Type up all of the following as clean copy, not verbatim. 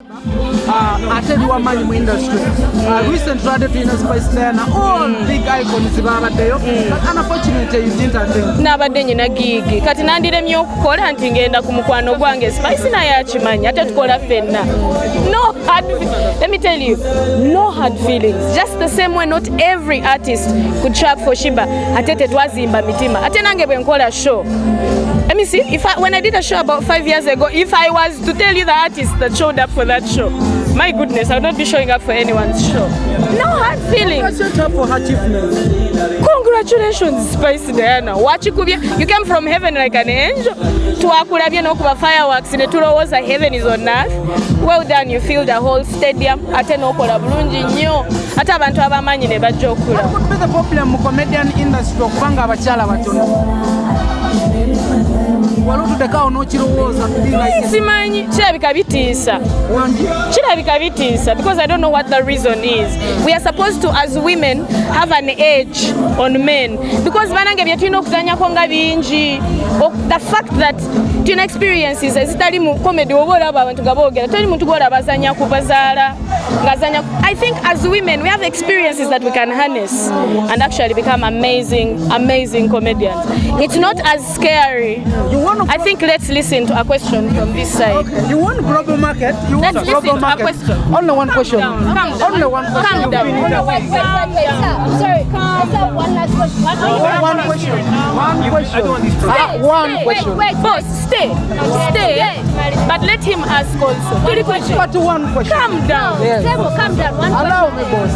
I tell you what man in the industry. Recent radio to Spice there and all big icons about there. But unfortunately you didn't attend. Nabadde nyina gigi. Kati nandire myo kukola nti ngenda ku mukwano gwange Spice na yakimanya ate tukola fenna. No hard, let me tell you, no hard feelings. Just the same way not every artist could trap for Shiba. Ate twazimba mitima. Ate nange bwe nkola show. Let me see, when I did a show about 5 years ago, if I was to tell you the artists that showed up for that show, my goodness, I would not be showing up for anyone's show. No hard feelings. For achievements. Congratulations, Spice Diana. You came from heaven like an angel. Tuwakulabye n'okuba fireworks ne tulowooza heaven is on earth. Well done, you filled the whole stadium. Ate n'okola bulungi nnyo. Ate abantu abamanyi ne bajja okula. What would be the problem mu comedian industry okubanga abakyala batono? Simanyi kirabika bitiisa because I don't know what the reason is. We are supposed to as women have an edge on men because banange bye tulina okuzanyako nga bingi. The fact that tuna experiences ezitali mu comedy oba olaba abantu nga boogera toli muntu gw'olaba azanya kubazaala ngazanya. I think as women we have experiences that we can harness and actually become amazing comedians. It's not as scary. I think let's listen to a question from this side. Okay. You want global market? Let's listen to a question. Only one question. Only one question. Calm down. Wait, I'm sorry. Can I have one last question? One question. One question. Wait. Boss, stay. But let him ask also. But one question. Calm down. Yes. Calm down. One question. Allow me, boss.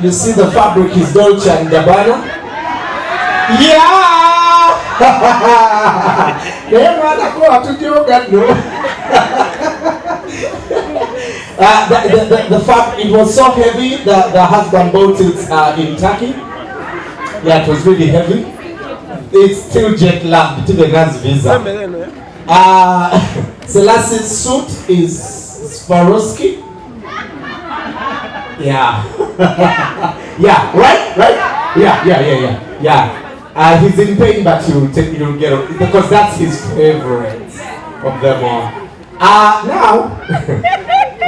You see the fabric is Dolce & Gabbana? Yeah! The fabric, it was so heavy that the husband bought it in Turkey. Yeah, it was really heavy. It's still jet lagged to the Knasiime. Selassie's suit is Swarovski. Yeah. Yeah, right? Yeah. He's in pain, but he'll get it because that's his favorite of them all. Now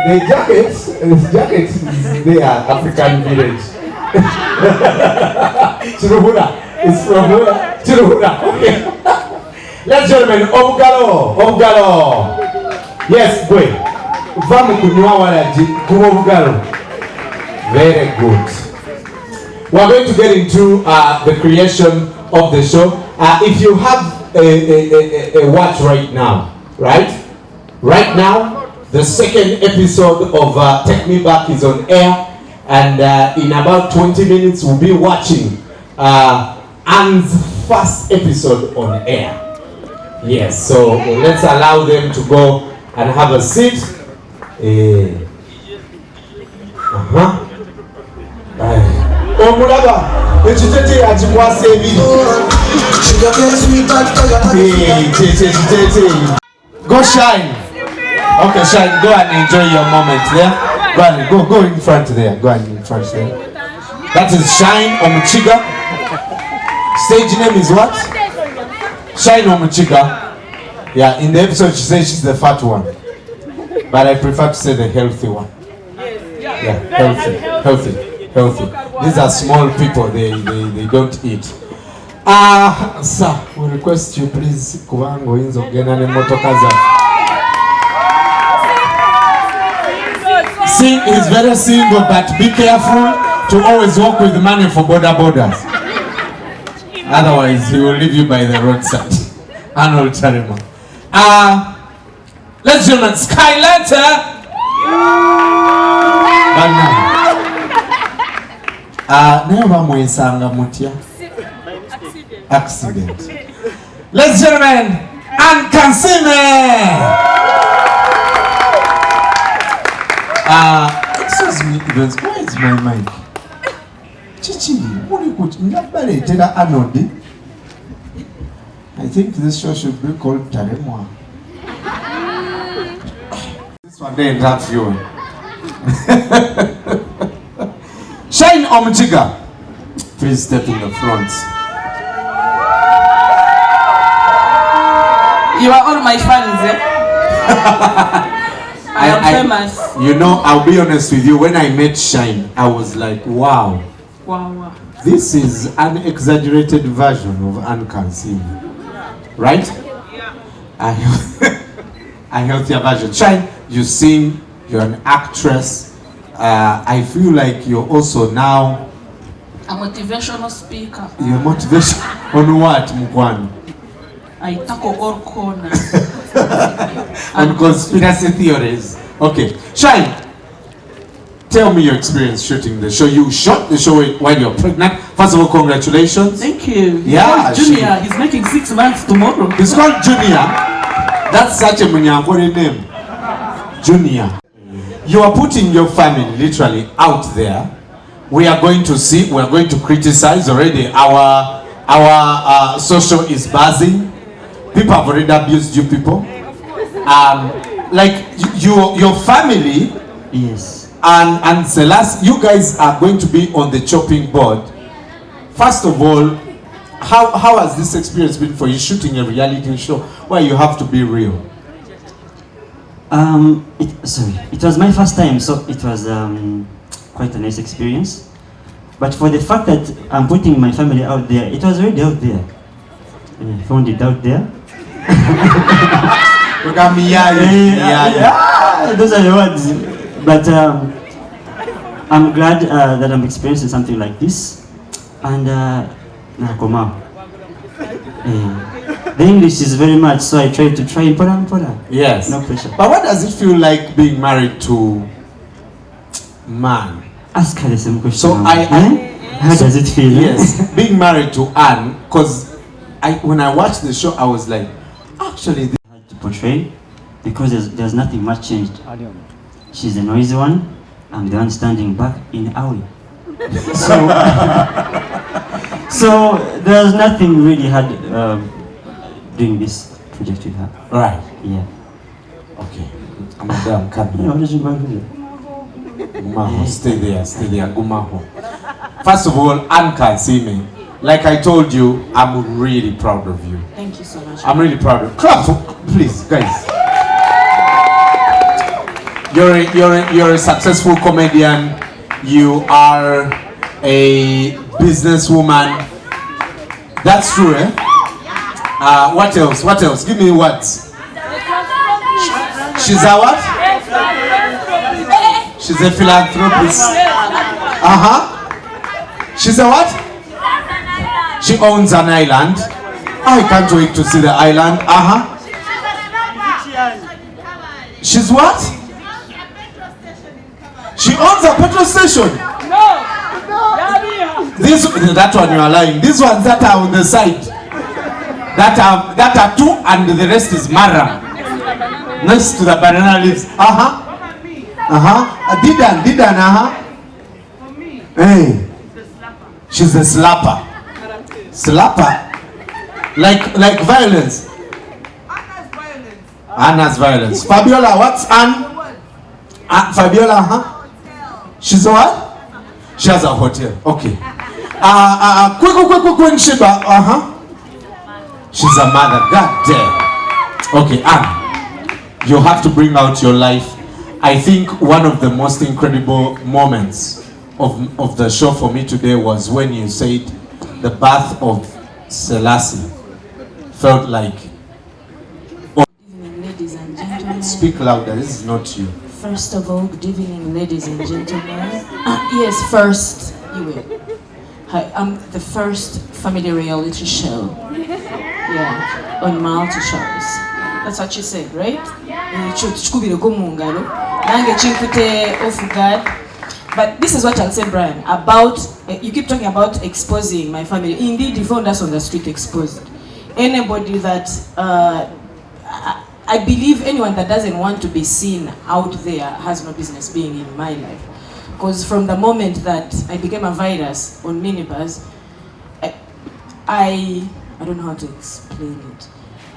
the jacket is there, African village. Chiruhura. It's from where? Chiruhura. Okay. Ladies and gentlemen, Obugalo. Yes, wait. Vamu kunywa walaji kumobugalo. Very good. We're going to get into the creation of the show. If you have a watch right now, right now, the second episode of Take Me Back is on air, and in about 20 minutes we'll be watching Anne's first episode on air. Yes, so let's allow them to go and have a seat. Omulaba ekitete akikwasa ebiri. Go Shine. Okay, Shine, go and enjoy your moment there. Go in front there. Go in front there. That is Shine Omuchiga. Stage name is what? Shine Omuchiga. Yeah, in the episode she says she's the fat one, but I prefer to say the healthy one. Yeah, healthy. These are small people, they don't eat. Sir, we request you please kubango inzo gena ne motokaza. He's very single, but be careful to always walk with money for borders. Otherwise he will leave you by the roadside. Arnold Tarima. Let's join Skylanta. Naye bamwesanga mutya Accident. Ladies and gentlemen, and Knasiime. Excuse me, Evans, where is my mic? Chichi, what are you going to tell Anodi? I think this show should be called Taremwa. This one they interrupt you. Shine Omjiga, please step in the front. You are all my fans, eh? I am famous. You know, I'll be honest with you, when I met Shine, I was like, wow. Wow. This is an exaggerated version of Knasiime. Right? A healthier version. Shine, you sing, you're an actress. I feel like you're also now a motivational speaker. Your motivation on what, Mukwan? I tackle all corners. On conspiracy theories. Okay. Shine, tell me your experience shooting the show. You shot the show while you're pregnant. First of all, congratulations. Thank you. Yeah. Junior, he's making 6 months tomorrow. He's called Junior. That's such a Munyankore name. Junior. You are putting your family literally out there. We are going to see, we are going to criticize already. Our social is buzzing. People have already abused you people. Like your family, yes, and Celeste, you guys are going to be on the chopping board. First of all, how has this experience been for you shooting a reality show where you have to be real? It was my first time, so it was quite a nice experience. But for the fact that I'm putting my family out there, it was already out there. I found it out there. Those are the words. But I'm glad that I'm experiencing something like this. And the English is very much, so I try to important. Yes. No pressure. But what does it feel like being married to man? Ask her the same question. So how does it feel? Yes, being married to Anne, because when I watched the show, I was like, actually, this to portray, because there's nothing much changed. She's the noisy one. I'm the one standing back in Aoi. So there's nothing really hard doing this project with her. right? Yeah. Okay, I'm coming. Yeah, what did you go do? Gumaho, stay there, Gumaho. First of all, Knasiime, like I told you, I'm really proud of you. Thank you so much. I'm really proud of you. Clap, please, guys. You're a successful comedian. You are a businesswoman. That's true, eh? What else? What else? Give me what? She's a what? She's a philanthropist. She's a what? She owns an island. I can't wait to see the island. She's what? She owns a petrol station. That one you are lying. These ones that are on the side, that are two, and the rest is Mara. Next to the banana leaves. Didan. Hey, she's a slapper. Like violence. Anna's violence. Fabiola, what's Anne? Fabiola, She's a what? She has a hotel. Okay. Quick, Sheba. She's a mother. God damn. Okay, Anne, you have to bring out your life. I think one of the most incredible moments of the show for me today was when you said the birth of Selassie felt like. Good evening, ladies and gentlemen. Speak louder. This is not you. First of all, good evening, ladies and gentlemen. Yes, first, you will. I'm the first family reality show. Yeah, on multi shows. That's what you said, right? But this is what I'll say, Brian, about, you keep talking about exposing my family. Indeed, you found us on the street exposed. Anybody that, I believe anyone that doesn't want to be seen out there has no business being in my life. Because from the moment that I became a virus on minibus, I don't know how to explain it.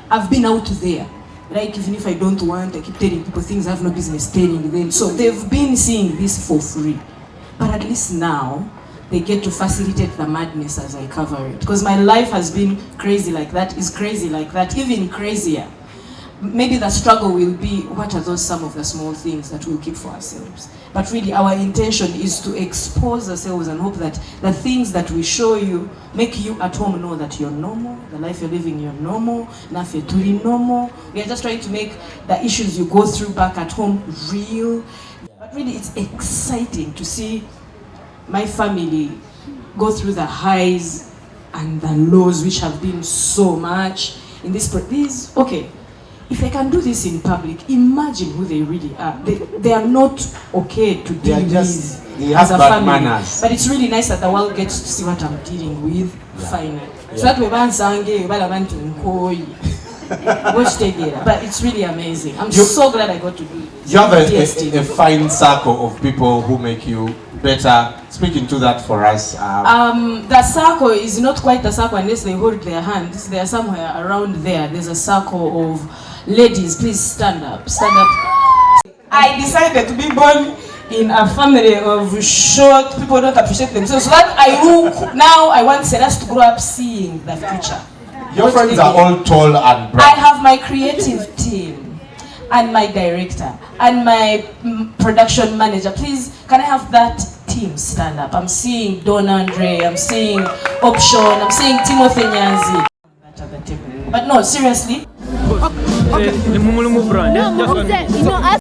I've been out there. Like, even if I don't want, I keep telling people things I have no business telling them. So they've been seeing this for free. But at least now, they get to facilitate the madness as I cover it. Because my life has been crazy like that, is crazy like that, even crazier. Maybe the struggle will be, what are those some of the small things that we'll keep for ourselves? But really, our intention is to expose ourselves and hope that the things that we show you make you at home know that you're normal, the life you're living, you're normal, nafe tuli normal. We are just trying to make the issues you go through back at home real. But really, it's exciting to see my family go through the highs and the lows, which have been so much in this. Okay. If they can do this in public, imagine who they really are. They are not okay to deal with as a family. Manners. But it's really nice that the world gets to see what I'm dealing with finally. So that we ban sange, but it's really amazing. I'm so glad I got to do it. You have a fine circle of people who make you better. Speaking to that for us. The circle is not quite a circle unless they hold their hands. They are somewhere around there. There's a circle of ladies. Please stand up. Stand up. I decided to be born in a family of short people don't appreciate themselves. So that I want Celeste to grow up seeing the future. Your friends are all tall and brown. I have my creative team and my director and my production manager. Please, can I have that team stand up? I'm seeing Don Andre, I'm seeing Option, I'm seeing Timothy Nyanzi. But no, seriously. No,